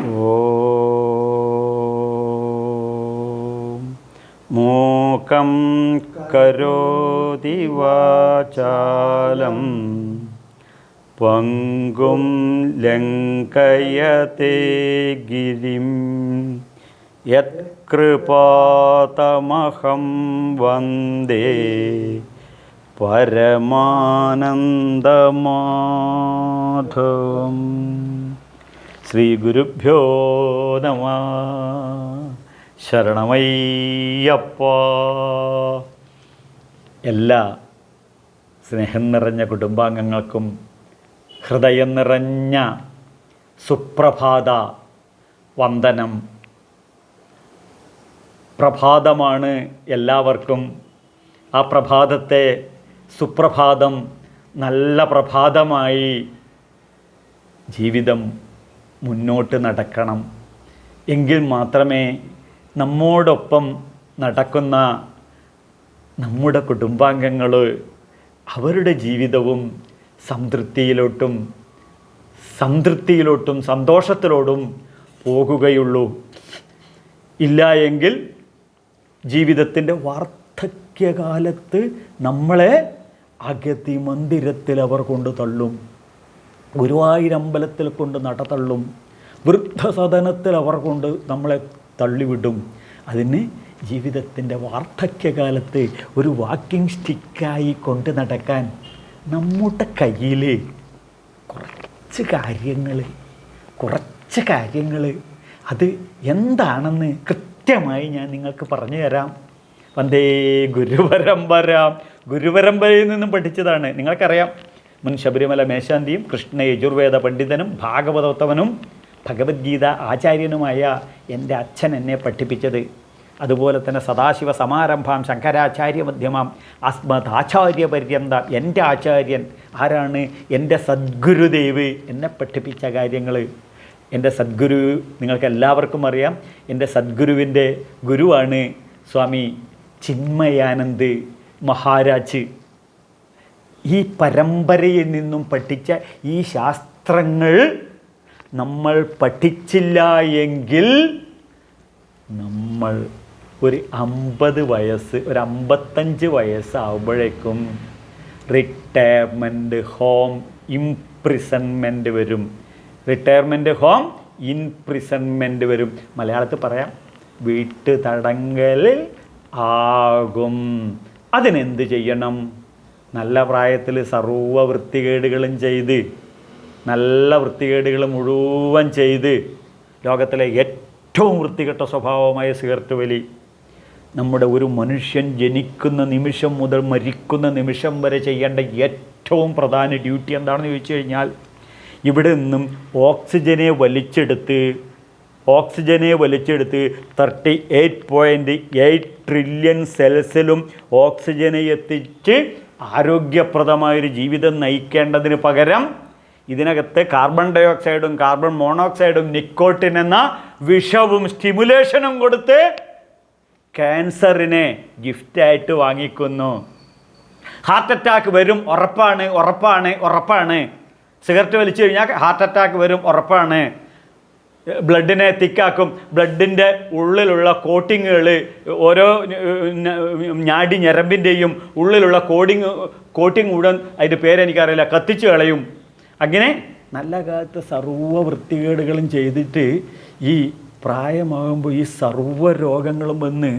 ഓം മൂകം കരോതി വാചാലം പങ്കും ലംഘയത്തെ ഗിരിം യത്കൃപാതമഹം വന്ദേ പരമാനന്ദമാധവം. ശ്രീ ഗുരുഭ്യോ നമഃ. ശരണമയ്യപ്പ. എല്ലാ സ്നേഹം നിറഞ്ഞ കുടുംബാംഗങ്ങൾക്കും ഹൃദയം നിറഞ്ഞ സുപ്രഭാത വന്ദനം. പ്രഭാതമാണ് എല്ലാവർക്കും. ആ പ്രഭാതത്തെ സുപ്രഭാതം, നല്ല പ്രഭാതമായി ജീവിതം മുന്നോട്ട് നടക്കണം. എങ്കിൽ മാത്രമേ നമ്മോടൊപ്പം നടക്കുന്ന നമ്മുടെ കുടുംബാംഗങ്ങൾ അവരുടെ ജീവിതവും സംതൃപ്തിയിലോട്ടും സന്തോഷത്തിലോട്ടും പോകുകയുള്ളൂ. ഇല്ല എങ്കിൽ ജീവിതത്തിൻ്റെ വാർദ്ധക്യകാലത്ത് നമ്മളെ അഗതി മന്ദിരത്തിൽ അവർ കൊണ്ട് തള്ളും, ഗുരുവായൂരമ്പലത്തിൽ കൊണ്ട് നടതള്ളും, വൃദ്ധസദനത്തിൽ അവർ കൊണ്ട് നമ്മളെ തള്ളിവിടും. അതിന് ജീവിതത്തിൻ്റെ വാർദ്ധക്യകാലത്ത് ഒരു വാക്കിംഗ് സ്റ്റിക്കായി കൊണ്ട് നടക്കാൻ നമ്മുടെ കയ്യിൽ കുറച്ച് കാര്യങ്ങൾ അത് എന്താണെന്ന് കൃത്യമായി ഞാൻ നിങ്ങൾക്ക് പറഞ്ഞു തരാം. വന്ദേ ഗുരുപരമ്പരയിൽ നിന്നും പഠിച്ചതാണ്. നിങ്ങൾക്കറിയാം, മുൻ ശബരിമല മേശാന്തിയും കൃഷ്ണ യജുർവേദ പണ്ഡിതനും ഭാഗവതോത്തമനും ഭഗവത്ഗീത ആചാര്യനുമായ എൻ്റെ അച്ഛൻ എന്നെ പഠിപ്പിച്ചത്. അതുപോലെ തന്നെ സദാശിവ സമാരംഭാം ശങ്കരാചാര്യ മധ്യമാം അസ്മദാചാര്യപര്യന്ത എൻ്റെ ആചാര്യൻ ആരാണ്? എൻ്റെ സദ്ഗുരുദേവ് എന്നെ പഠിപ്പിച്ച കാര്യങ്ങൾ. എൻ്റെ സദ്ഗുരു നിങ്ങൾക്ക് എല്ലാവർക്കും അറിയാം. എൻ്റെ സദ്ഗുരുവിൻ്റെ ഗുരുവാണ് സ്വാമി ചിന്മയാനന്ദ് മഹാരാജ്. ഈ പരമ്പരയിൽ നിന്നും പഠിച്ച ഈ ശാസ്ത്രങ്ങൾ നമ്മൾ പഠിച്ചില്ല എങ്കിൽ നമ്മൾ ഒരു 55 വയസ്സാകുമ്പോഴേക്കും റിട്ടയർമെൻറ്റ് ഹോം ഇംപ്രിസൺമെൻറ്റ് വരും. മലയാളത്തിൽ പറയാം, വീട്ടു തടങ്കലിൽ ആകും. അതിനെന്ത് ചെയ്യണം? നല്ല പ്രായത്തിൽ സർവ്വ വൃത്തികേടുകൾ മുഴുവൻ ചെയ്ത് ലോകത്തിലെ ഏറ്റവും വൃത്തികെട്ട സ്വഭാവമായ സിഗരറ്റ് വലി, നമ്മുടെ ഒരു മനുഷ്യൻ ജനിക്കുന്ന നിമിഷം മുതൽ മരിക്കുന്ന നിമിഷം വരെ ചെയ്യേണ്ട ഏറ്റവും പ്രധാന ഡ്യൂട്ടി എന്താണെന്ന് ചോദിച്ചു കഴിഞ്ഞാൽ, ഇവിടെ നിന്നും ഓക്സിജനെ വലിച്ചെടുത്ത് 38.8 ട്രില്യൺ സെൽസിലും ഓക്സിജനെ എത്തിച്ച് ആരോഗ്യപ്രദമായൊരു ജീവിതം നയിക്കേണ്ടതിന് പകരം ഇതിനകത്ത് കാർബൺ ഡൈ ഓക്സൈഡും കാർബൺ മോണോക്സൈഡും നിക്കോട്ടിൻ എന്ന വിഷവും സ്റ്റിമുലേഷനും കൊടുത്ത് ക്യാൻസറിനെ ഗിഫ്റ്റായിട്ട് വാങ്ങിക്കുന്നു. ഹാർട്ട് അറ്റാക്ക് വരും, ഉറപ്പാണ്. സിഗരറ്റ് വലിച്ചു കഴിഞ്ഞാൽ ഹാർട്ട് അറ്റാക്ക് വരും, ഉറപ്പാണ്. ബ്ലഡിനെ തിക്കാക്കും. ബ്ലഡിൻ്റെ ഉള്ളിലുള്ള കോട്ടിങ്ങുകൾ, ഓരോ ഞാടി ഞരമ്പിൻ്റെയും ഉള്ളിലുള്ള കോട്ടിങ് മുഴുവൻ, അതിൻ്റെ പേരെനിക്കറിയില്ല, കത്തിച്ചു കളയും. അങ്ങനെ നല്ല കാലത്ത് സർവ്വ വൃത്തികേടുകളും ചെയ്തിട്ട് ഈ പ്രായമാകുമ്പോൾ ഈ സർവ്വ രോഗങ്ങളും വന്ന്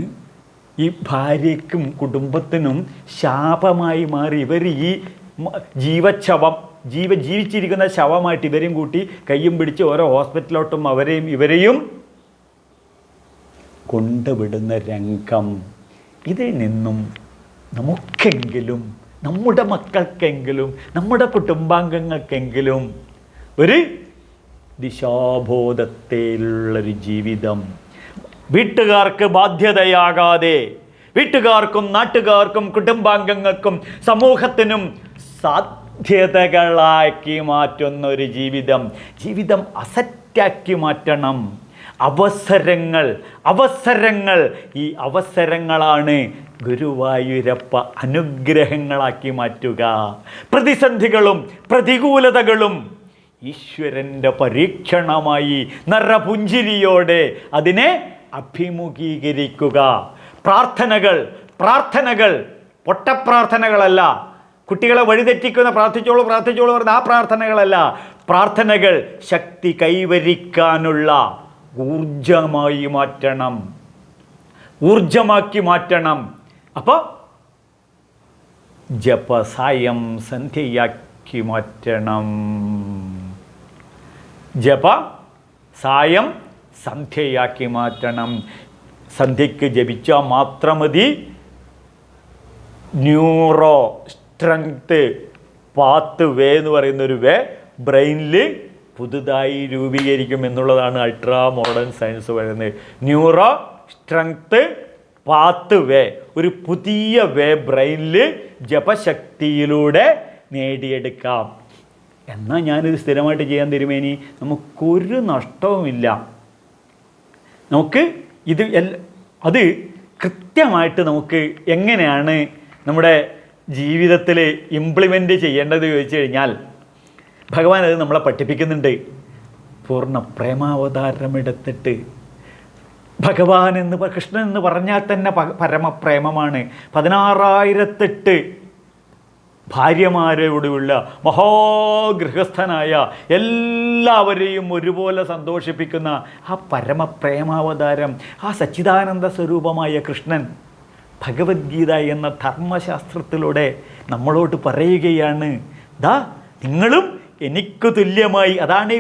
ഈ ഭാര്യയ്ക്കും കുടുംബത്തിനും ശാപമായി മാറി ഇവർ ഈ ജീവിച്ചിരിക്കുന്ന ശവമായിട്ട് ഇവരെയും കൂട്ടി കയ്യും പിടിച്ച് ഓരോ ഹോസ്പിറ്റലിലോട്ടും ഇവരെയും കൊണ്ടുവിടുന്ന രംഗം. ഇതിൽ നിന്നും നമുക്കെങ്കിലും, നമ്മുടെ മക്കൾക്കെങ്കിലും, നമ്മുടെ കുടുംബാംഗങ്ങൾക്കെങ്കിലും ഒരു ദിശാബോധത്തിലുള്ളൊരു ജീവിതം, വീട്ടുകാർക്ക് ബാധ്യതയാകാതെ, വീട്ടുകാർക്കും നാട്ടുകാർക്കും കുടുംബാംഗങ്ങൾക്കും സമൂഹത്തിനും സാധ്യതകളാക്കി മാറ്റുന്നൊരു ജീവിതം അസറ്റാക്കി മാറ്റണം. അവസരങ്ങൾ, ഈ അവസരങ്ങളാണ് ഗുരുവായൂരപ്പ അനുഗ്രഹങ്ങളാക്കി മാറ്റുക. പ്രതിസന്ധികളും പ്രതികൂലതകളും ഈശ്വരൻ്റെ പരീക്ഷണമായി നരപുഞ്ചിരിയോടെ അതിനെ അഭിമുഖീകരിക്കുക. പ്രാർത്ഥനകൾ പൊട്ടപ്രാർത്ഥനകളല്ല, കുട്ടികളെ വഴിതെറ്റിക്കുന്ന പ്രാർത്ഥിച്ചോളൂ പറഞ്ഞ ആ പ്രാർത്ഥനകളല്ല. പ്രാർത്ഥനകൾ ശക്തി കൈവരിക്കാനുള്ള ഊർജമാക്കി മാറ്റണം. അപ്പോൾ ജപസായം സന്ധ്യയാക്കി മാറ്റണം. ജപസായം സന്ധ്യയാക്കി മാറ്റണം. സന്ധ്യയ്ക്ക് ജപിച്ചാൽ മാത്രം മതി. ന്യൂറോ സ്ട്രെങ്ത് പാത്ത് വേ എന്ന് പറയുന്നൊരു വേ ബ്രെയിനിൽ പുതുതായി രൂപീകരിക്കും എന്നുള്ളതാണ് അൾട്രാ മോഡേൺ സയൻസ് പറയുന്നത്. ന്യൂറോ സ്ട്രെങ്ത് പാത്ത് വേ, ഒരു പുതിയ വേ ബ്രെയിനിൽ ജപശക്തിയിലൂടെ നേടിയെടുക്കാം. എന്നാൽ ഞാനിത് സ്ഥിരമായിട്ട് ചെയ്യാൻ തിരുമേനി, നമുക്കൊരു നഷ്ടവുമില്ല. നമുക്ക് അത് കൃത്യമായിട്ട് നമുക്ക് എങ്ങനെയാണ് നമ്മുടെ ജീവിതത്തിൽ ഇംപ്ലിമെൻ്റ് ചെയ്യേണ്ടത് ചോദിച്ചു കഴിഞ്ഞാൽ ഭഗവാൻ അത് നമ്മളെ പഠിപ്പിക്കുന്നുണ്ട്. പൂർണ്ണ പ്രേമാവതാരമെടുത്തിട്ട് ഭഗവാൻ കൃഷ്ണൻ എന്ന് പറഞ്ഞാൽ തന്നെ പരമപ്രേമമാണ്. 16,008 ഭാര്യമാരോടുള്ള മഹാഗൃഹസ്ഥനായ എല്ലാവരെയും ഒരുപോലെ സന്തോഷിപ്പിക്കുന്ന ആ പരമപ്രേമാവതാരം, ആ സച്ചിദാനന്ദ സ്വരൂപമായ കൃഷ്ണൻ ഭഗവത്ഗീത എന്ന ധർമ്മശാസ്ത്രത്തിലൂടെ നമ്മളോട് പറയുകയാണ്, നിങ്ങളും എനിക്ക് തുല്യമായി. അതാണ്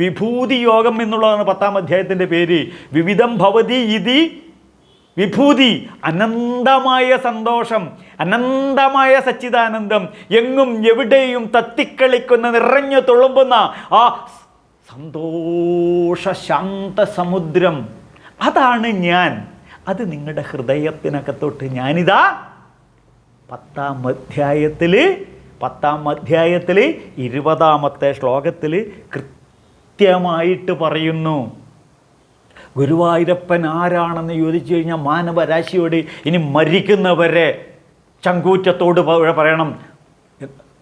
വിഭൂതി യോഗം എന്നുള്ളതാണ് 10-ാം അധ്യായത്തിൻ്റെ പേര്. വിവിധം ഭവതി ഇതി വിഭൂതി, അനന്തമായ സന്തോഷം, അനന്തമായ സച്ചിദാനന്ദം, എങ്ങും എവിടെയും തത്തിക്കളിക്കുന്ന നിറഞ്ഞു തുളുമ്പുന്ന ആ സന്തോഷ ശാന്ത സമുദ്രം, അതാണ് ഞാൻ. അത് നിങ്ങളുടെ ഹൃദയത്തിനകത്തോട്ട് ഞാനിതാ 10-ാം അധ്യായത്തിൽ 20-ാമത്തെ ശ്ലോകത്തിൽ കൃത്യമായിട്ട് പറയുന്നു. ഗുരുവായൂരപ്പൻ ആരാണെന്ന് ചോദിച്ചു കഴിഞ്ഞാൽ മാനവരാശിയോട് ഇനി മരിക്കുന്നവരെ ചങ്കൂറ്റത്തോട് പറയണം.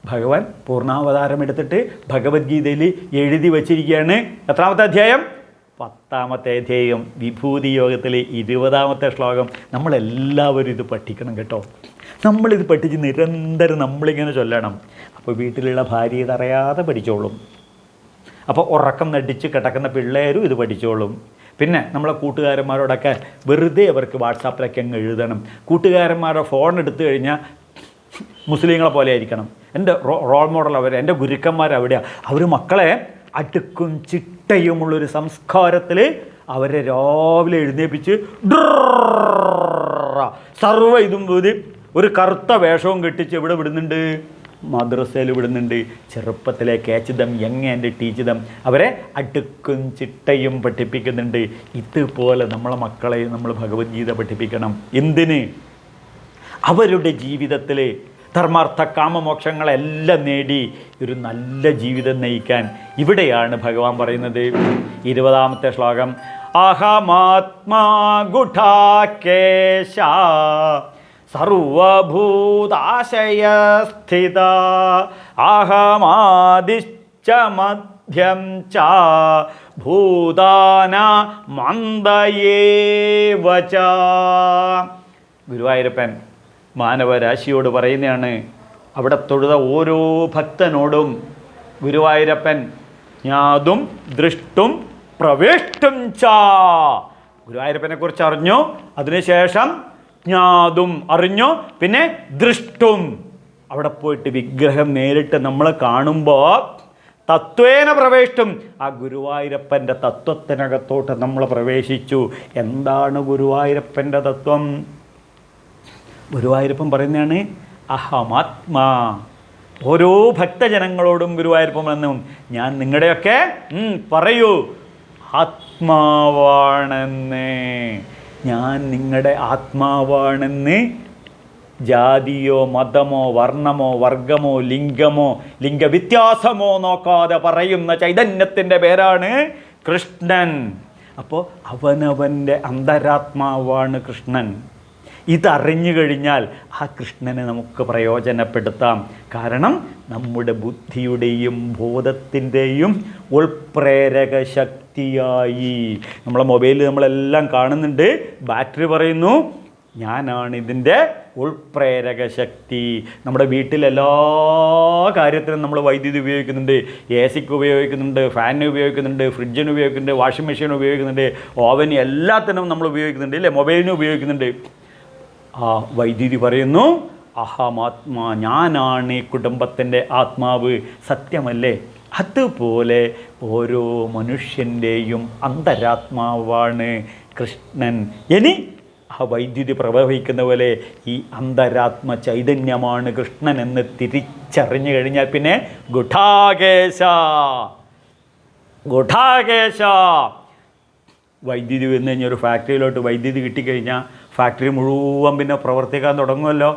ഭഗവാൻ പൂർണ്ണാവതാരം എടുത്തിട്ട് ഭഗവത്ഗീതയിൽ എഴുതി വച്ചിരിക്കുകയാണ്. എത്രാമത്തെ അധ്യായം? 10-ാമത്തെ അധ്യായം, വിഭൂതി യോഗത്തിൽ 20-ാമത്തെ ശ്ലോകം. നമ്മളെല്ലാവരും ഇത് പഠിക്കണം കേട്ടോ. നമ്മളിത് പഠിച്ച് നിരന്തരം നമ്മളിങ്ങനെ ചൊല്ലണം. അപ്പോൾ വീട്ടിലുള്ള ഭാര്യ ഇതറിയാതെ പഠിച്ചോളും. അപ്പോൾ ഉറക്കം നടിച്ച് കിടക്കുന്ന പിള്ളേരും ഇത് പഠിച്ചോളും. പിന്നെ നമ്മളെ കൂട്ടുകാരന്മാരോടൊക്കെ വെറുതെ അവർക്ക് വാട്സാപ്പിലൊക്കെ അങ്ങ് എഴുതണം. കൂട്ടുകാരന്മാരുടെ ഫോൺ എടുത്തു കഴിഞ്ഞാൽ മുസ്ലിങ്ങളെ പോലെ ആയിരിക്കണം. എൻ്റെ റോൾ മോഡൽ എൻ്റെ ഗുരുക്കന്മാരവിടെയാണ്. അവർ മക്കളെ അടുക്കും ചിട്ടയുമുള്ളൊരു സംസ്കാരത്തിൽ അവരെ രാവിലെ എഴുന്നേൽപ്പിച്ച് സർവ്വ ഇതും ഒരു കറുത്ത വേഷവും കെട്ടിച്ച് എവിടെ വിടുന്നുണ്ട്? മദ്രസയിൽ വിടുന്നുണ്ട്. ചെറുപ്പത്തിലെ catch dum, young and teach them. അവരെ അടുക്കും ചിട്ടയും പഠിപ്പിക്കുന്നുണ്ട്. ഇതുപോലെ നമ്മളെ മക്കളെയും നമ്മൾ ഭഗവത്ഗീത പഠിപ്പിക്കണം. എന്തിന്? അവരുടെ ജീവിതത്തിൽ ധർമാർത്ഥ കാമമോക്ഷങ്ങളെല്ലാം നേടി ഒരു നല്ല ജീവിതം നയിക്കാൻ. ഇവിടെയാണ് ഭഗവാൻ പറയുന്നത് 20-ാമത്തെ ശ്ലോകം, അഹമാത്മാ ഗുഢാകേശ സർവഭൂതാശയസ്ഥിത അഹമാദിശ്ച മധ്യം ച ഭൂതാന മന്ദയേവ ച. ഗുരുവായൂരപ്പൻ മാനവരാശിയോട് പറയുന്നതാണ്. അവിടെ തൊഴുത ഓരോ ഭക്തനോടും ഗുരുവായൂരപ്പൻ ജ്ഞാതും ദൃഷ്ടും പ്രവേഷ്ടും ച. ഗുരുവായൂരപ്പനെ കുറിച്ച് അറിഞ്ഞു, അതിനുശേഷം ജ്ഞാതും അറിഞ്ഞു, പിന്നെ ദൃഷ്ടും. അവിടെ പോയിട്ട് വിഗ്രഹം നേരിട്ട് നമ്മൾ കാണുമ്പോൾ തത്വേന പ്രവേഷ്ടും, ആ ഗുരുവായൂരപ്പൻ്റെ തത്വത്തിനകത്തോട്ട് നമ്മൾ പ്രവേശിച്ചു. എന്താണ് ഗുരുവായൂരപ്പൻ്റെ തത്വം? ഗുരുവായൂരപ്പൻ പറയുന്നതാണ് അഹമാത്മാ. ഓരോ ഭക്തജനങ്ങളോടും ഗുരുവായൂരപ്പൻ പറഞ്ഞു, ഞാൻ നിങ്ങളുടെയൊക്കെ പറയൂ ആത്മാവാണെന്ന്. ഞാൻ നിങ്ങളുടെ ആത്മാവാണെന്ന് ജാതിയോ മതമോ വർണ്ണമോ വർഗമോ ലിംഗവ്യത്യാസമോ നോക്കാതെ പറയുന്ന ചൈതന്യത്തിൻ്റെ പേരാണ് കൃഷ്ണൻ. അപ്പോൾ അവനവൻ്റെ അന്തരാത്മാവാണ് കൃഷ്ണൻ. ഇതറിഞ്ഞു കഴിഞ്ഞാൽ ആ കൃഷ്ണനെ നമുക്ക് പ്രയോജനപ്പെടുത്താം. കാരണം നമ്മുടെ ബുദ്ധിയുടെയും ബോധത്തിൻ്റെയും ഉൾപ്രേരക ശക്തിയായി നമ്മളെ മൊബൈലിൽ നമ്മളെല്ലാം കാണുന്നുണ്ട്. ബാറ്ററി പറയുന്നു ഞാനാണിതിൻ്റെ ഉൾപ്രേരക ശക്തി. നമ്മുടെ വീട്ടിലെല്ലാ കാര്യത്തിനും നമ്മൾ വൈദ്യുതി ഉപയോഗിക്കുന്നുണ്ട്. AC-ക്ക് ഉപയോഗിക്കുന്നുണ്ട്, ഫാനിന് ഉപയോഗിക്കുന്നുണ്ട്, ഫ്രിഡ്ജിന് ഉപയോഗിക്കുന്നുണ്ട്, വാഷിംഗ് മെഷീൻ ഉപയോഗിക്കുന്നുണ്ട്, ഓവന് എല്ലാത്തിനും നമ്മൾ ഉപയോഗിക്കുന്നുണ്ട് അല്ലേ, മൊബൈലിന് ഉപയോഗിക്കുന്നുണ്ട്. ആ വൈദ്യുതി പറയുന്നു അഹമാത്മാ, ഞാനാണ് ഈ കുടുംബത്തിൻ്റെ ആത്മാവ്. സത്യമല്ലേ? അതുപോലെ ഓരോ മനുഷ്യൻ്റെയും അന്തരാത്മാവാണ് കൃഷ്ണൻ. ഇനി ആ വൈദ്യുതി പ്രവഹിക്കുന്ന പോലെ ഈ അന്തരാത്മ ചൈതന്യമാണ് കൃഷ്ണൻ എന്ന് തിരിച്ചറിഞ്ഞു കഴിഞ്ഞാൽ പിന്നെ ഗുഠാകേശ വൈദ്യുതി വന്നു കഴിഞ്ഞാൽ ഒരു ഫാക്ടറിയിലോട്ട് വൈദ്യുതി കിട്ടിക്കഴിഞ്ഞാൽ ഫാക്ടറി മുഴുവൻ പിന്നെ പ്രവർത്തിക്കാൻ തുടങ്ങുമല്ലോ.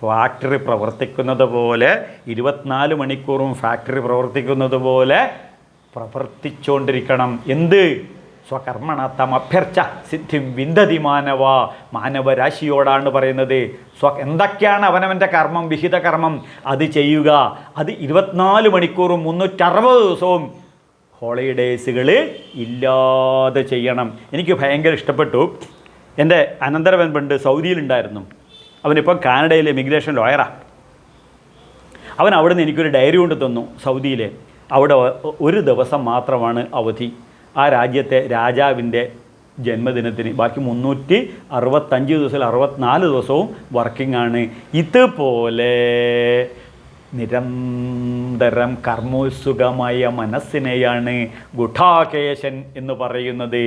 ഫാക്ടറി പ്രവർത്തിക്കുന്നത് പോലെ 24 മണിക്കൂറും ഫാക്ടറി പ്രവർത്തിക്കുന്നത് പോലെ പ്രവർത്തിച്ചുകൊണ്ടിരിക്കണം. എന്ത്? സ്വകർമ്മണ തമഭ്യർച്ച സിദ്ധിം വിന്ദതി മാനവ. മാനവരാശിയോടാണ് പറയുന്നത്. എന്തൊക്കെയാണ് അവനവൻ്റെ കർമ്മം, വിഹിത കർമ്മം, അത് ചെയ്യുക. അത് 24 മണിക്കൂറും 360 ദിവസവും ഹോളിഡേയ്സുകൾ ഇല്ലാതെ ചെയ്യണം. എനിക്ക് ഭയങ്കര ഇഷ്ടപ്പെട്ടു. എൻ്റെ അനന്തരവൻ പണ്ട് സൗദിയിലുണ്ടായിരുന്നു. അവനിപ്പം കാനഡയിലെ ഇമിഗ്രേഷൻ ലോയറാണ്. അവൻ അവിടെ നിന്ന് എനിക്കൊരു ഡയറി കൊണ്ട് തന്നു. സൗദിയിലെ അവിടെ ഒരു ദിവസം മാത്രമാണ് അവധി. ആ രാജ്യത്തെ രാജാവിൻ്റെ ജന്മദിനത്തിന്. ബാക്കി 365 ദിവസത്തിൽ 64 ദിവസവും വർക്കിംഗ് ആണ്. ഇതുപോലെ നിരന്തരം കർമ്മോത്സുകമായ മനസ്സിനെയാണ് ഗുഠാകേശൻ എന്ന് പറയുന്നത്.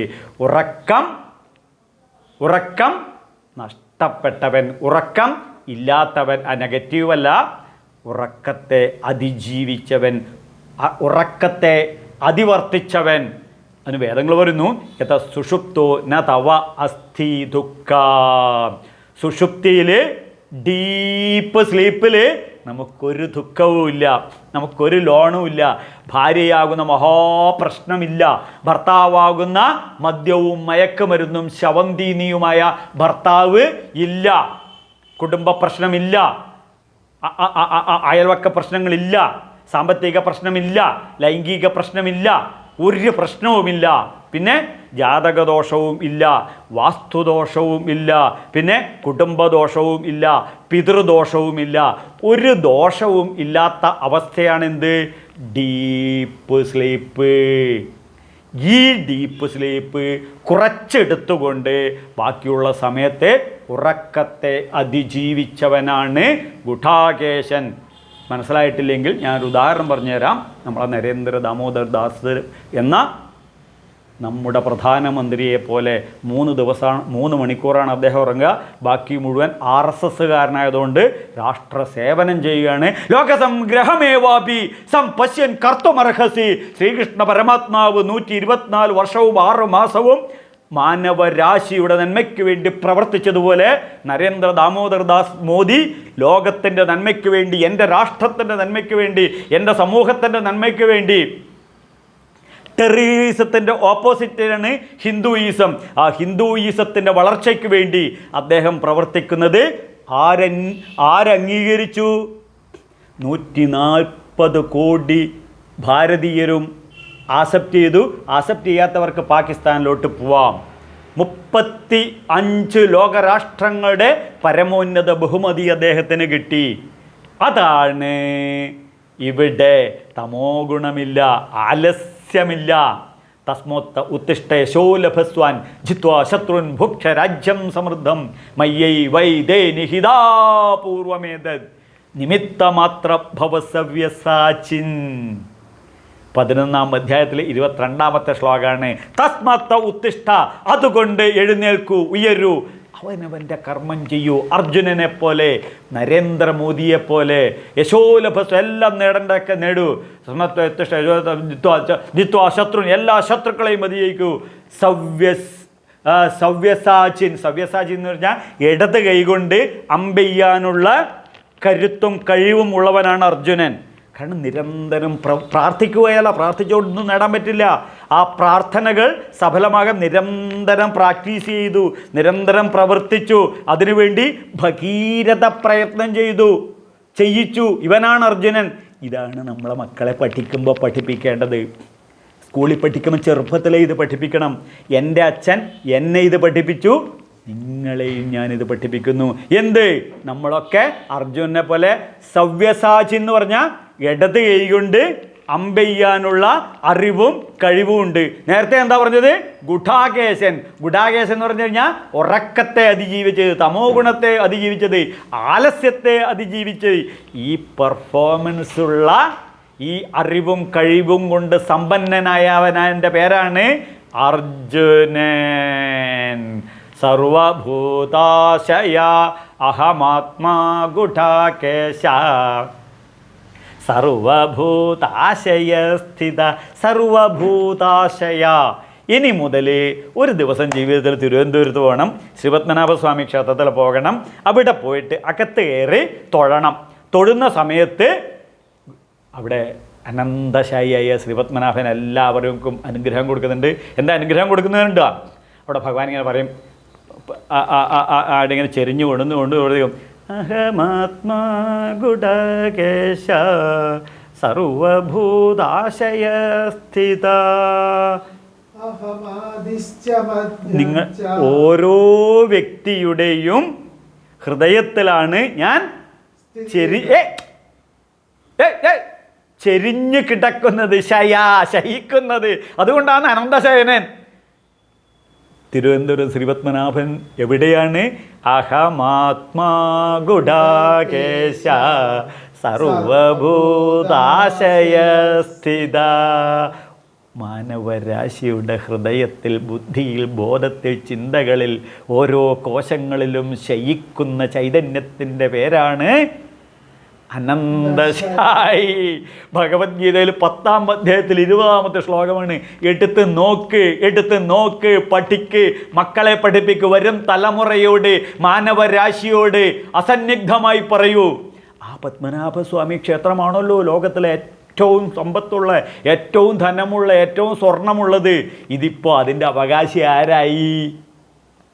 ഉറക്കം നഷ്ടപ്പെട്ടവൻ, ഉറക്കം ഇല്ലാത്തവൻ, ആ നെഗറ്റീവല്ല, ഉറക്കത്തെ അതിജീവിച്ചവൻ, ഉറക്കത്തെ അതിവർത്തിച്ചവൻ. അതിന് വേദങ്ങൾ പറയുന്നു യഥ സുഷുപ്തോ ന തവ അസ്ഥി ദുഃഖ. സുഷുപ്തിയിൽ, ഡീപ്പ് സ്ലീപ്പിൽ നമുക്കൊരു ദുഃഖവും ഇല്ല, നമുക്കൊരു ലോണും ഇല്ല, ഭാര്യയാകുന്ന മഹാപ്രശ്നമില്ല, ഭർത്താവാകുന്ന മദ്യവും മയക്കുമരുന്നും ശവന്തീനിയുമായ ഭർത്താവ് ഇല്ല, കുടുംബ പ്രശ്നമില്ല, അയൽവക്ക പ്രശ്നങ്ങളില്ല, സാമ്പത്തിക പ്രശ്നമില്ല, ലൈംഗിക പ്രശ്നമില്ല, ഒരു പ്രശ്നവുമില്ല. പിന്നെ ജാതകദോഷവും ഇല്ല, വാസ്തുദോഷവും ഇല്ല, പിന്നെ കുടുംബദോഷവും ഇല്ല, പിതൃദോഷവും ഇല്ല, ഒരു ദോഷവും ഇല്ലാത്ത അവസ്ഥയാണെന്ത്? Deep sleep. ഈ ഡീപ്പ് സ്ലീപ്പ് കുറച്ചെടുത്തുകൊണ്ട് ബാക്കിയുള്ള സമയത്തെ ഉറക്കത്തെ അതിജീവിച്ചവനാണ് ഗുഠാകേശൻ. മനസ്സിലായിട്ടില്ലെങ്കിൽ ഞാനൊരു ഉദാഹരണം പറഞ്ഞുതരാം. നമ്മളെ നരേന്ദ്ര ദാമോദർ ദാസ് എന്ന നമ്മുടെ പ്രധാനമന്ത്രിയെപ്പോലെ 3 മണിക്കൂറാണ് അദ്ദേഹം ഉറങ്ങുക. ബാക്കി മുഴുവൻ RSSകാരനായതുകൊണ്ട് രാഷ്ട്ര സേവനം ചെയ്യുകയാണ്. ലോകസംഗ്രഹമേവാപി സംപശ്യൻ കർത്തുമർഹസി. ശ്രീകൃഷ്ണ പരമാത്മാവ് 124 വർഷവും 6 മാസവും മാനവരാശിയുടെ നന്മയ്ക്ക് വേണ്ടി പ്രവർത്തിച്ചതുപോലെ നരേന്ദ്ര ദാമോദർ ദാസ് മോദി ലോകത്തിൻ്റെ നന്മയ്ക്ക് വേണ്ടി, എൻ്റെ രാഷ്ട്രത്തിൻ്റെ നന്മയ്ക്ക് വേണ്ടി, എൻ്റെ സമൂഹത്തിൻ്റെ നന്മയ്ക്ക് വേണ്ടി. ടെററിസത്തിൻ്റെ ഓപ്പോസിറ്റാണ് ഹിന്ദുയിസം. ആ ഹിന്ദുയിസത്തിൻ്റെ വളർച്ചയ്ക്ക് വേണ്ടി അദ്ദേഹം പ്രവർത്തിക്കുന്നത് ആരംഗീകരിച്ചു? 140 കോടി ഭാരതീയരും ആക്സെപ്റ്റ് ചെയ്തു. ആക്സെപ്റ്റ് ചെയ്യാത്തവർക്ക് പാകിസ്ഥാനിലോട്ട് പോവാം. 35 ലോകരാഷ്ട്രങ്ങളുടെ പരമോന്നത ബഹുമതി അദ്ദേഹത്തിന് കിട്ടി. അതാണ് ഇവിടെ തമോ ഗുണമില്ല, ആലസ്യമില്ല. തസ്മോത്ത ഉത്തിഷ്ഠ യശോലഭസ്വാൻ ജിത്വാ ശത്രുൻ ഭുക്ഷ രാജ്യം സമൃദ്ധം മയ്യൈ വൈദേ നിഹിതാപൂർവമേതത് നിമിത്തമാത്ര ഭവസവ്യസാചിൻ. 11-ാം അധ്യായത്തിലെ 22-ാമത്തെ ശ്ലോകമാണ്. തസ്മത്ത ഉത്തിഷ്ഠ, അതുകൊണ്ട് എഴുന്നേൽക്കൂ, ഉയരൂ, അവനവൻ്റെ കർമ്മം ചെയ്യൂ. അർജുനനെ പോലെ, നരേന്ദ്രമോദിയെപ്പോലെ യശോലഭസ് എല്ലാം നേടേണ്ടതൊക്കെ നേടൂ. ശത്രു, എല്ലാ ശത്രുക്കളെയും മതിയേക്കൂ. സവ്യസാചിൻ എന്ന് പറഞ്ഞാൽ ഇടത് കൈകൊണ്ട് അമ്പെയ്യാനുള്ള കരുത്തും കഴിവും ഉള്ളവനാണ് അർജുനൻ. കാരണം നിരന്തരം പ്രാർത്ഥിക്കുകയല്ല, പ്രാർത്ഥിച്ചുകൊണ്ടൊന്നും നേടാൻ പറ്റില്ല. ആ പ്രാർത്ഥനകൾ സഫലമാകാൻ നിരന്തരം പ്രാക്ടീസ് ചെയ്തു, നിരന്തരം പ്രവർത്തിച്ചു, അതിനുവേണ്ടി ഭഗീരഥ പ്രയത്നം ചെയ്യിച്ചു. ഇവനാണ് അർജുനൻ. ഇതാണ് നമ്മളെ മക്കളെ പഠിപ്പിക്കേണ്ടത്. സ്കൂളിൽ പഠിക്കുമ്പോൾ ചെറുപ്പത്തിലേ ഇത് പഠിപ്പിക്കണം. എൻ്റെ അച്ഛൻ എന്നെ ഇത് പഠിപ്പിച്ചു, നിങ്ങളെയും ഞാനിത് പഠിപ്പിക്കുന്നു. എന്ത്? നമ്മളൊക്കെ അർജുനനെ പോലെ സവ്യസാചി എന്ന് പറഞ്ഞാൽ ഇടത് കൈ കൊണ്ട് അമ്പെയ്യാനുള്ള അറിവും കഴിവും ഉണ്ട്. നേരത്തെ എന്താ പറഞ്ഞത്? ഗുഡാകേശൻ എന്ന് പറഞ്ഞു കഴിഞ്ഞാൽ ഉറക്കത്തെ അതിജീവിച്ചത്, തമോ ഗുണത്തെ അതിജീവിച്ചത്, ആലസ്യത്തെ അതിജീവിച്ചത്. ഈ പെർഫോമൻസുള്ള ഈ അറിവും കഴിവും കൊണ്ട് സമ്പന്നനായവൻ്റെ പേരാണ് അർജുനൻ. സർവഭൂതാശയ അഹമാത്മാ ഗുഡാകേശ, സർവഭൂതാശയ സ്ഥിത സർവഭൂതാശയ. ഇനി മുതൽ ഒരു ദിവസം ജീവിതത്തിൽ തിരുവനന്തപുരത്ത് പോകണം, ശ്രീപത്മനാഭസ്വാമി ക്ഷേത്രത്തിൽ പോകണം. അവിടെ പോയിട്ട് അകത്ത് കയറി തൊഴണം. തൊഴുന്ന സമയത്ത് അവിടെ അനന്തശായിയായ ശ്രീപത്മനാഭൻ എല്ലാവർക്കും അനുഗ്രഹം കൊടുക്കുന്നുണ്ട്. എന്താ അനുഗ്രഹം കൊടുക്കുന്നുണ്ടോ? അവിടെ ഭഗവാൻ ഇങ്ങനെ പറയും, ആടിങ്ങനെ ചെരിഞ്ഞു കൊണ്ടും അഹമാത്മാ ഗുഡാകേശ സർവഭൂതാശയ സ്ഥിത. നിങ്ങൾ ഓരോ വ്യക്തിയുടെയും ഹൃദയത്തിലാണ് ഞാൻ ചെരിഞ്ഞു കിടക്കുന്നത്, ശയിക്കുന്നത്. അതുകൊണ്ടാണ് അനന്തശയനൻ. തിരുവനന്തപുരം ശ്രീപത്മനാഭൻ എവിടെയാണ്? അഹമാത്മാ ഗുഡാകേശ സർവഭൂതാശയ സ്ഥിത. മാനവരാശിയുടെ ഹൃദയത്തിൽ, ബുദ്ധിയിൽ, ബോധത്തിൽ, ചിന്തകളിൽ, ഓരോ കോശങ്ങളിലും ശയിക്കുന്ന ചൈതന്യത്തിൻ്റെ പേരാണ് അനന്തശായി. ഭഗവത്ഗീതയിൽ 10-ാം അധ്യായത്തിൽ 20-ാമത്തെ ശ്ലോകമാണ്. എടുത്ത് നോക്ക്, പഠിക്ക്, മക്കളെ പഠിപ്പിക്ക്, വരും തലമുറയോട്, മാനവരാശിയോട് അസന്നിഗ്ധമായി പറയൂ. ആ പത്മനാഭസ്വാമി ക്ഷേത്രമാണല്ലോ ലോകത്തിലെ ഏറ്റവും സമ്പത്തുള്ള, ഏറ്റവും ധനമുള്ള, ഏറ്റവും സ്വർണമുള്ളത്. ഇതിപ്പോൾ അതിൻ്റെ അവകാശി ആരായി?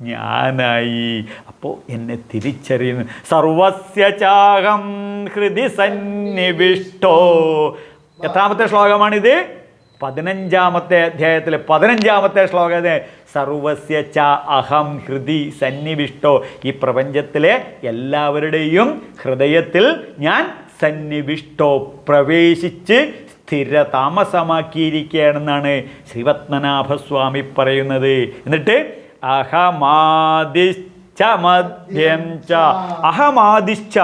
ഞാനായി. അപ്പോൾ എന്നെ തിരിച്ചറിയുന്നു. സർവസ്യ ചാഹം ഹൃദി സന്നിവിഷ്ടോ. എത്രാമത്തെ ശ്ലോകമാണിത്? 15-ാമത്തെ അധ്യായത്തിലെ 15-ാമത്തെ ശ്ലോകം. സർവസ്യ ച അഹം ഹൃദി സന്നിവിഷ്ടോ. ഈ പ്രപഞ്ചത്തിലെ എല്ലാവരുടെയും ഹൃദയത്തിൽ ഞാൻ സന്നിവിഷ്ടോ, പ്രവേശിച്ച് സ്ഥിരതാമസമാക്കിയിരിക്കുകയാണെന്നാണ് ശ്രീപത്മനാഭസ്വാമി പറയുന്നത്. എന്നിട്ട് അഹമാദിശ്ച മധ്യം ച. അഹമാദിശ്ച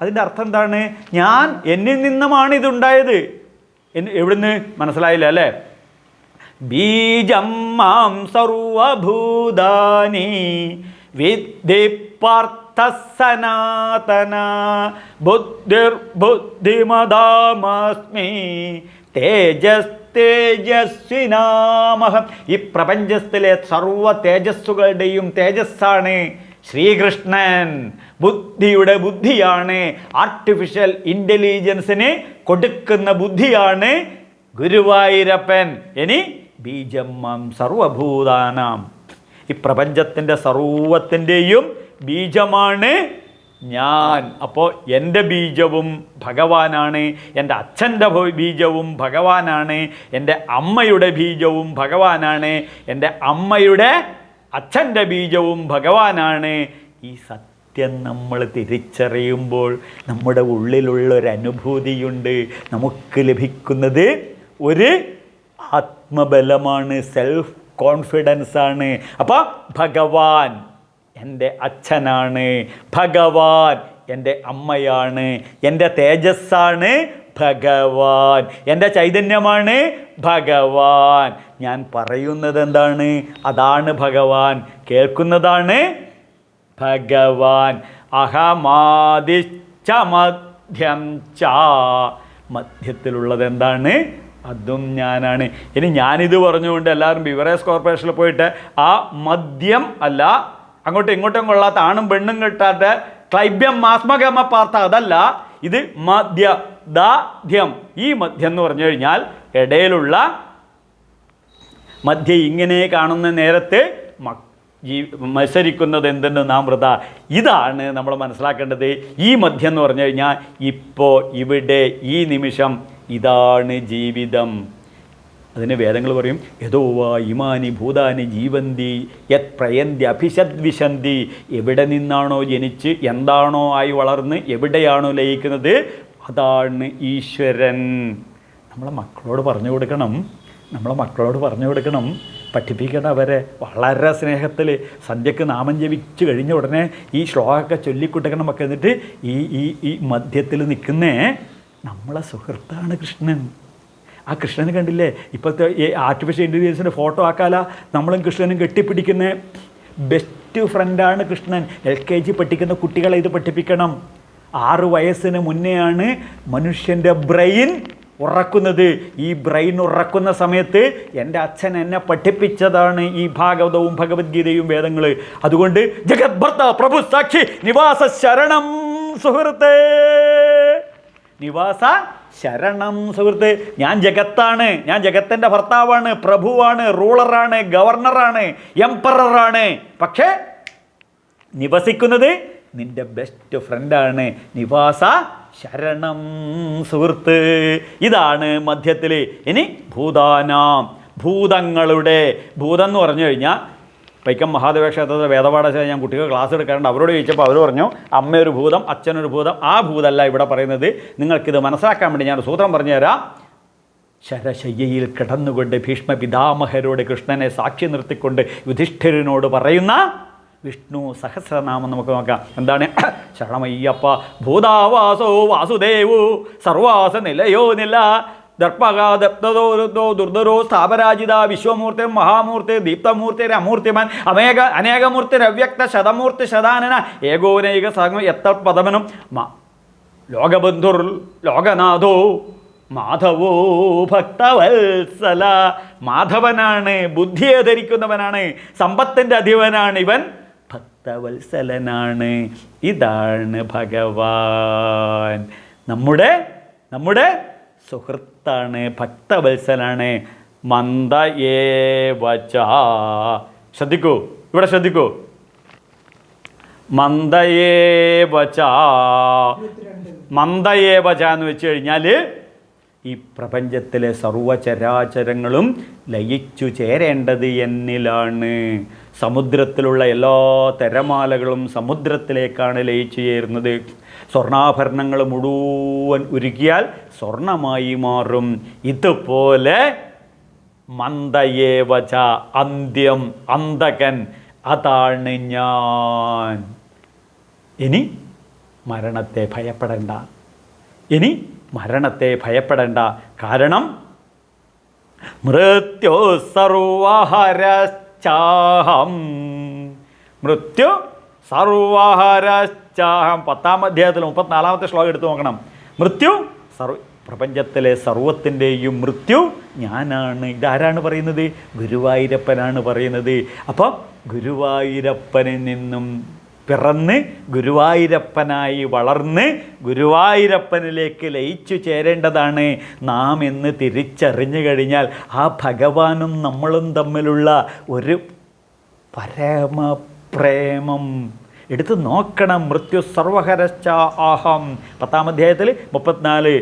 അതിൻ്റെ അർത്ഥം എന്താണ്? ഞാൻ, എന്നിൽ നിന്നുമാണ് ഇതുണ്ടായത്. എവിടുന്ന്? മനസ്സിലായില്ല അല്ലേ? ബീജം മാം സർവഭൂതാനി വിദ്ധി പാർത്ഥ സനാതന ബുദ്ധിർബുദ്ധിമതാമസ്മി തേജസ്വിനാമഹം. ഈ പ്രപഞ്ചത്തിലെ സർവ തേജസ്സുകളുടെയും തേജസ്സാണ് ശ്രീകൃഷ്ണൻ. ബുദ്ധിയുടെ ബുദ്ധിയാണ്, ആർട്ടിഫിഷ്യൽ ഇൻ്റലിജൻസിന് കൊടുക്കുന്ന ബുദ്ധിയാണ് ഗുരുവായൂരപ്പൻ. ഇനി ബീജം മാം സർവഭൂതാനാം. ഈ പ്രപഞ്ചത്തിൻ്റെ സർവത്തിൻ്റെയും ബീജമാണ് ഞാൻ. അപ്പോൾ എൻ്റെ ബീജവും ഭഗവാനാണ്, എൻ്റെ അച്ഛൻ്റെ ബീജവും ഭഗവാനാണ്, എൻ്റെ അമ്മയുടെ ബീജവും ഭഗവാനാണ്, എൻ്റെ അമ്മയുടെ അച്ഛൻ്റെ ബീജവും ഭഗവാനാണ്. ഈ സത്യം നമ്മൾ തിരിച്ചറിയുമ്പോൾ നമ്മുടെ ഉള്ളിലുള്ളൊരനുഭൂതിയുണ്ട്. നമുക്ക് ലഭിക്കുന്നത് ഒരു ആത്മബലമാണ്, സെൽഫ് കോൺഫിഡൻസാണ്. അപ്പോൾ ഭഗവാൻ എൻ്റെ അച്ഛനാണ്, ഭഗവാൻ എൻ്റെ അമ്മയാണ്, എൻ്റെ തേജസ്സാണ് ഭഗവാൻ, എൻ്റെ ചൈതന്യമാണ് ഭഗവാൻ. ഞാൻ പറയുന്നത് എന്താണ്? അതാണ് ഭഗവാൻ. കേൾക്കുന്നതാണ് ഭഗവാൻ. അഹമാദിശ്ച മധ്യം ച. മധ്യത്തിലുള്ളത് എന്താണ്? അതും ഞാനാണ്. ഇനി ഞാനിത് പറഞ്ഞുകൊണ്ട് എല്ലാവരും ബിവറേജ് കോർപ്പറേഷനിൽ പോയിട്ട് ആ മദ്യം അല്ല, അങ്ങോട്ടും ഇങ്ങോട്ടും കൊള്ളാത്ത, ആണും പെണ്ണും കിട്ടാത്ത ക്ലൈബ്യം മാസ്മഗമ പാർത്ത, അതല്ല. ഇത് മദ്യം. ഈ മദ്യം എന്ന് പറഞ്ഞു കഴിഞ്ഞാൽ ഇടയിലുള്ള മധ്യ ഇങ്ങനെ കാണുന്ന നേരത്ത് മത്സരിക്കുന്നത് എന്തെന്ന് നാം വൃത. ഇതാണ് നമ്മൾ മനസ്സിലാക്കേണ്ടത്. ഈ മധ്യം എന്ന് പറഞ്ഞു കഴിഞ്ഞാൽ ഇപ്പോൾ ഇവിടെ ഈ നിമിഷം ഇതാണ് ജീവിതം. അതിന് വേദങ്ങൾ പറയും യഥോ വാ ഇമാനി ഭൂതാനി ജീവന്തി യത് പ്രയന്തി അഭിഷദ്വിശന്തി. എവിടെ നിന്നാണോ ജനിച്ച് എന്താണോ ആയി വളർന്ന് എവിടെയാണോ ലയിക്കുന്നത് അതാണ് ഈശ്വരൻ. നമ്മളെ മക്കളോട് പറഞ്ഞു കൊടുക്കണം, പഠിപ്പിക്കണം അവരെ വളരെ സ്നേഹത്തിൽ. സന്ധ്യക്ക് നാമം ജപിച്ച് കഴിഞ്ഞ ഉടനെ ഈ ശ്ലോകമൊക്കെ ചൊല്ലിക്കൊടുക്കണം ഒക്കെ. എന്നിട്ട് ഈ മധ്യത്തിൽ നിൽക്കുന്നേ നമ്മളെ സുഹൃത്താണ് കൃഷ്ണൻ. ആ കൃഷ്ണനെ കണ്ടില്ലേ? ഇപ്പോഴത്തെ ഈ ആർട്ടിഫിഷ്യൽ ഇൻ്റലിജൻസിൻ്റെ ഫോട്ടോ ആക്കാല നമ്മളും കൃഷ്ണനും കെട്ടിപ്പിടിക്കുന്ന ബെസ്റ്റ് ഫ്രണ്ടാണ് കൃഷ്ണൻ. LKG പഠിക്കുന്ന കുട്ടികളെ ഇത് പഠിപ്പിക്കണം. 6 വയസ്സിന് മുന്നെയാണ് മനുഷ്യൻ്റെ ബ്രെയിൻ ഉറക്കുന്നത്. ഈ ബ്രെയിൻ ഉറക്കുന്ന സമയത്ത് എൻ്റെ അച്ഛൻ എന്നെ പഠിപ്പിച്ചതാണ് ഈ ഭാഗവതവും ഭഗവത്ഗീതയും വേദങ്ങൾ. അതുകൊണ്ട് ജഗദ്ഭർത്ത പ്രഭു സാക്ഷി നിവാസ ശരണം സുഹൃത്തേ, നിവാസ ശരണം സുഹൃത്ത്. ഞാൻ ജഗത്താണ്, ഞാൻ ജഗത്തിൻ്റെ ഭർത്താവാണ്, പ്രഭുവാണ്, റൂളറാണ്, ഗവർണറാണ്, എംപററാണ്. പക്ഷേ നിവസിക്കുന്നത് നിൻ്റെ ബെസ്റ്റ് ഫ്രണ്ടാണ്. നിവാസ ശരണം സുഹൃത്ത്. ഇതാണ് മധ്യത്തിൽ. ഇനി ഭൂതാനാം, ഭൂതങ്ങളുടെ. ഭൂതം എന്ന് പറഞ്ഞു കഴിഞ്ഞാൽ വൈക്കം മഹാദേവ ക്ഷേത്രത്തിലെ വേദപാഠശാല ഞാൻ കുട്ടികൾ ക്ലാസ് എടുക്കാറുണ്ട്. അവരോട് ചോദിച്ചപ്പോൾ അവർ പറഞ്ഞു അമ്മയൊരു ഭൂതം, അച്ഛനൊരു ഭൂതം. ആ ഭൂതമല്ല ഇവിടെ പറയുന്നത്. നിങ്ങൾക്കിത് മനസ്സിലാക്കാൻ വേണ്ടി ഞാൻ സൂത്രം പറഞ്ഞുതരാം. ശരശയ്യയിൽ കിടന്നുകൊണ്ട് ഭീഷ്മ പിതാമഹരോട് കൃഷ്ണനെ സാക്ഷി നിർത്തിക്കൊണ്ട് യുധിഷ്ഠിരനോട് പറയുന്ന വിഷ്ണു സഹസ്രനാമം നമുക്ക് നോക്കാം. എന്താണ്? ശരണമയ്യപ്പ ഭൂതാവാസോ വാസുദേവോ സർവാസ നിലയോ നില ദർപ്പകാദപ്തോ ദുർധരോ സ്ഥാപരാജിത വിശ്വമൂർത്തി മഹാമൂർത്തി ദീപ്തമൂർത്തി അമൂർത്തിമാൻ അനേകമൂർത്തി അവ്യക്ത ശതമൂർത്തി ശതാനന ഏകോനൈക സംഗം എത്ര പദമനും ലോകബന്ധുർ ലോകനാഥോ മാധവോ ഭക്തവത്സല. മാധവനാണ്, ബുദ്ധിയെ ധരിക്കുന്നവനാണ്, സമ്പത്തിൻ്റെ അധിപനാണ് ഇവൻ, ഭക്തവത്സലനാണ്. ഇതാണ് ഭഗവാൻ. നമ്മുടെ സുഹൃത്താണ്, ഭക്തവത്സലാണ്. മന്ദയേവച. ശ്രദ്ധിക്കൂ, ഇവിടെ ശ്രദ്ധിക്കൂ. മന്ദയേവച എന്ന് വെച്ച് കഴിഞ്ഞാൽ ഈ പ്രപഞ്ചത്തിലെ സർവചരാചരങ്ങളും ലയിച്ചു ചേരേണ്ടത് എന്നിലാണ്. സമുദ്രത്തിലുള്ള എല്ലാ തിരമാലകളും സമുദ്രത്തിലേക്കാണ് ലയിച്ചു ചേരുന്നത്. സ്വർണ്ണാഭരണങ്ങൾ മുഴുവൻ ഉരുക്കിയാൽ സ്വർണമായി മാറും. ഇതുപോലെ മന്ദയേവച, അന്ത്യം, അന്തകൻ, അതാണ് ഞാൻ. ഇനി മരണത്തെ ഭയപ്പെടേണ്ട. കാരണം മൃത്യു സർവഹരശ്ചാഹം. 10-ാം അധ്യായത്തിൽ 34-ാമത്തെ ശ്ലോകം എടുത്തു നോക്കണം. മൃത്യു പ്രപഞ്ചത്തിലെ സർവത്തിൻ്റെയും മൃത്യു ഞാനാണ്. ഇതാരാണ് പറയുന്നത്? ഗുരുവായൂരപ്പനാണ് പറയുന്നത്. അപ്പോൾ ഗുരുവായൂരപ്പനിൽ നിന്നും പിറന്ന് ഗുരുവായൂരപ്പനായി വളർന്ന് ഗുരുവായൂരപ്പനിലേക്ക് ലയിച്ചു ചേരേണ്ടതാണ് നാം എന്ന് തിരിച്ചറിഞ്ഞു കഴിഞ്ഞാൽ ആ ഭഗവാനും നമ്മളും തമ്മിലുള്ള ഒരു പരമപ്രേമം എടുത്ത് നോക്കണം. മൃത്യു സർവഹരശ്ച ആഹം 10-ാം അധ്യായത്തിൽ 34.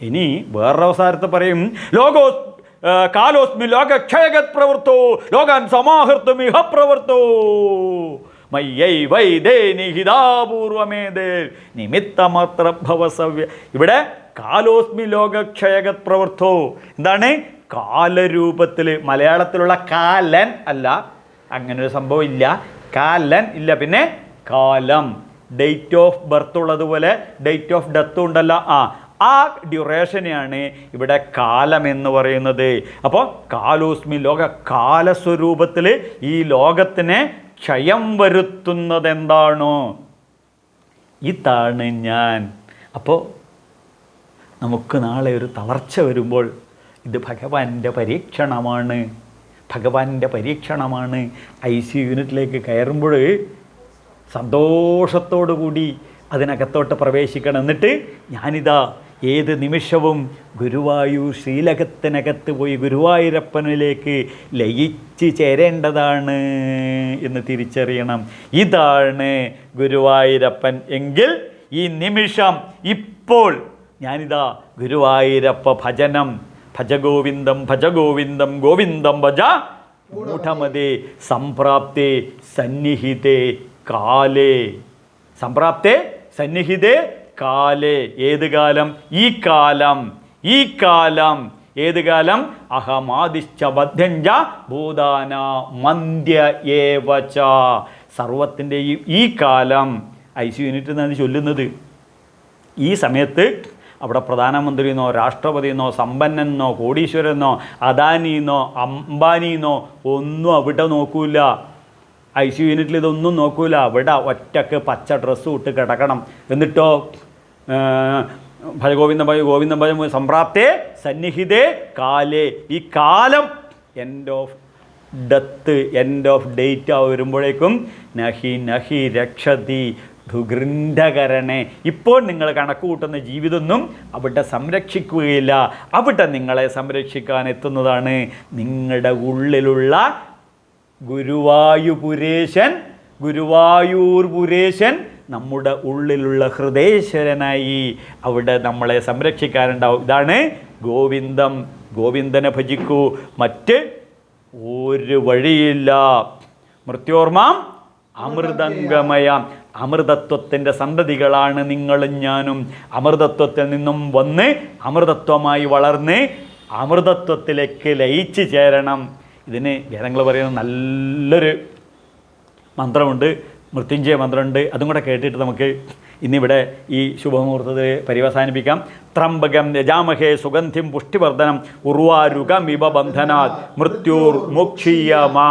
ഇനി വേറൊരവസാനത്ത് പറയും കാലോസ്മി ലോകക്ഷയഗത് പ്രവൃത്തോ ലോകാൻ സമാഹർത്തുമിഹ പ്രവൃത്തോ നിമിത്തമാത്ര ഭവസവ്യ. ഇവിടെ കാലോസ്മി ലോകക്ഷയഗത് പ്രവൃത്തോ എന്താണ്? കാലരൂപത്തിൽ. മലയാളത്തിലുള്ള കാലൻ അല്ല, അങ്ങനൊരു സംഭവം ഇല്ല. കാലൻ ഇല്ല, പിന്നെ കാലം. ഡേറ്റ് ഓഫ് ബർത്ത് ഉള്ളതുപോലെ ഡേറ്റ് ഓഫ് ഡെത്തും ഉണ്ടല്ലോ. ആ ഡ്യൂറേഷനെയാണ് ഇവിടെ കാലം എന്ന് പറയുന്നത്. അപ്പോൾ കാലോസ്മി ലോക, കാലസ്വരൂപത്തിൽ ഈ ലോകത്തിനെ ക്ഷയം വരുത്തുന്നതെന്താണോ ഇതാണ് ഞാൻ. അപ്പോൾ നമുക്ക് നാളെ ഒരു തളർച്ച വരുമ്പോൾ ഇത് ഭഗവാന്റെ പരീക്ഷണമാണ്. ICU യൂണിറ്റിലേക്ക് കയറുമ്പോൾ സന്തോഷത്തോടു കൂടി അതിനകത്തോട്ട് പ്രവേശിക്കണം. എന്നിട്ട് ഞാനിതാ ഏത് നിമിഷവും ഗുരുവായൂർ ശ്രീലകത്തിനകത്ത് പോയി ഗുരുവായൂരപ്പനിലേക്ക് ലയിച്ച് ചേരേണ്ടതാണ് എന്ന് തിരിച്ചറിയണം. ഇതാണ് ഗുരുവായൂരപ്പൻ എങ്കിൽ ഈ നിമിഷം ഇപ്പോൾ ഞാനിതാ ഗുരുവായൂരപ്പ ഭജനം, ഭജഗോവിന്ദം ഭജഗോവിന്ദം ഗോവിന്ദം ഭജ മൂഢമതേ സംപ്രാപ്തേ സന്നിഹിതേ കാലേ. സംപ്രാപ്തേ സന്നിഹിതേ കാലേ. ഏത് കാലം? ഈ കാലം. ഈ കാലം ഏത് കാലം? അഹമാദിശ്ച ബദ്ധഞ്ച ഭൂതാന മന്ദ്യ ഏവച. സർവത്തിൻ്റെയും ഈ കാലം IC യൂണിറ്റ് എന്നാണ് ചൊല്ലുന്നത്. ഈ സമയത്ത് അവിടെ പ്രധാനമന്ത്രിയെന്നോ രാഷ്ട്രപതിയെന്നോ സമ്പന്നനെന്നോ കോടീശ്വരനോ അദാനിന്നോ അംബാനിന്നോ ഒന്നും അവിടെ നോക്കൂല. IC യൂണിറ്റിൽ ഇതൊന്നും നോക്കൂല. അവിടെ ഒറ്റക്ക് പച്ച ഡ്രസ്സ് ഇട്ട് കിടക്കണം. എന്നിട്ടോ ഭജഗോവിന്ദം ഭജ ഗോവിന്ദം ഭജ സംപ്രാപ്തേ സന്നിഹിതേ കാലേ. ഈ കാലം end of death, end of date വരുമ്പോഴേക്കും നഹി നഹി രക്ഷതി ധുഗൃന്ധകരണേ. ഇപ്പോൾ നിങ്ങൾ കണക്ക് കൂട്ടുന്ന ജീവിതമൊന്നും അവിടെ സംരക്ഷിക്കുകയില്ല. അവിടെ നിങ്ങളെ സംരക്ഷിക്കാൻ എത്തുന്നതാണ് നിങ്ങളുടെ ഉള്ളിലുള്ള ഗുരുവായൂപുരേശൻ. ഗുരുവായൂർ പുരേശൻ നമ്മുടെ ഉള്ളിലുള്ള ഹൃദയേശ്വരനായി അവിടെ നമ്മളെ സംരക്ഷിക്കാനുണ്ടാവും. ഇതാണ് ഗോവിന്ദം. ഗോവിന്ദനെ ഭജിക്കൂ, മറ്റ് ഒരു വഴിയില്ല. മൃത്യോർമാം അമൃതംഗമയാം. അമൃതത്വത്തിൻ്റെ സന്തതികളാണ് നിങ്ങളും ഞാനും. അമൃതത്വത്തിൽ നിന്നും വന്ന് അമൃതത്വമായി വളർന്ന് അമൃതത്വത്തിലേക്ക് ലയിച്ച് ചേരണം. ഇതിന് വേദങ്ങൾ പറയുന്ന നല്ലൊരു മന്ത്രമുണ്ട്, മൃത്യുഞ്ജയ മന്ത്രമുണ്ട്. അതും കൂടെ കേട്ടിട്ട് നമുക്ക് ഇന്നിവിടെ ഈ ശുഭമുഹൂർത്തത്തിൽ പര്യവസാനിപ്പിക്കാം. ത്രംബകം യജാമഹേ സുഗന്ധിം പുഷ്ടിവർദ്ധനം ഉർവാരുകമിവ ബന്ധനാത് മൃത്യുർ മോക്ഷീയമാ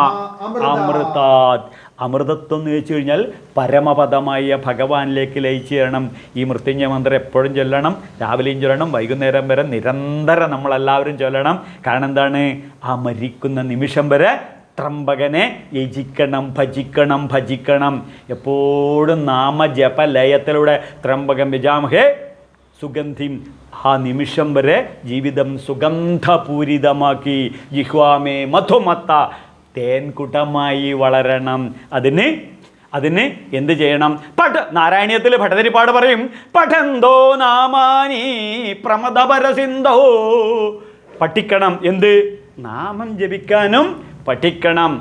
അമൃതാത്. അമൃതത്വം എന്ന് വെച്ച് കഴിഞ്ഞാൽ പരമപദമായ ഭഗവാനിലേക്ക് ലയിച്ച് ചേരണം. ഈ മൃത്യുഞ്ജയ മന്ത്രം എപ്പോഴും ചൊല്ലണം, രാവിലെയും ചൊല്ലണം, വൈകുന്നേരം വരെ നിരന്തരം നമ്മളെല്ലാവരും ചൊല്ലണം. കാരണം എന്താണ്? ആ മരിക്കുന്ന നിമിഷം വരെ ത്രംബകനെ യജിക്കണം, ഭജിക്കണം, ഭജിക്കണം. എപ്പോഴും നാമജപ ലയത്തിലൂടെ ത്രംബകം യജാമഹേ സുഗന്ധിം. ആ നിമിഷം വരെ ജീവിതം സുഗന്ധപൂരിതമാക്കി ജിഹ്വാമേ മധുമത്ത തേൻകുട്ടമായി വളരണം. അതിന് എന്ത് ചെയ്യണം? നാരായണീയത്തിൽ ഭട്ടതിരിപ്പാട് പറയും, പഠന്തോ നാമാനി പ്രമദപരസിന്ധോ. പഠിക്കണം. എന്ത്? നാമം ജപിക്കാനും പഠിക്കണം.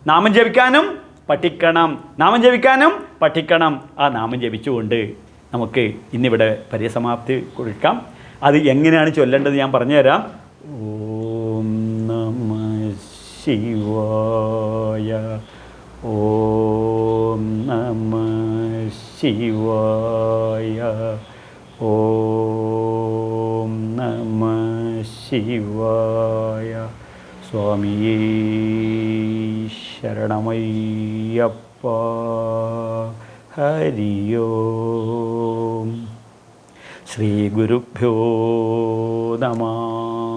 നാമം ജപിക്കാനും പഠിക്കണം. നാമം ജപിക്കാനും പഠിക്കണം. ആ നാമം ജപിച്ചുകൊണ്ട് നമുക്ക് ഇന്നിവിടെ പരിസമാപ്തി കൊടുക്കാം. അത് എങ്ങനെയാണ് ചൊല്ലേണ്ടത് ഞാൻ പറഞ്ഞുതരാം. ഓം നമഃ ശിവായ. ഓം നമഃ ശിവായ. ഓം നമഃ ശിവായ. സ്വാമിയേ ശരണമയ്യപ്പ. ഹരി ഓം. ശ്രീ ഗുരുഭ്യോ നമഃ.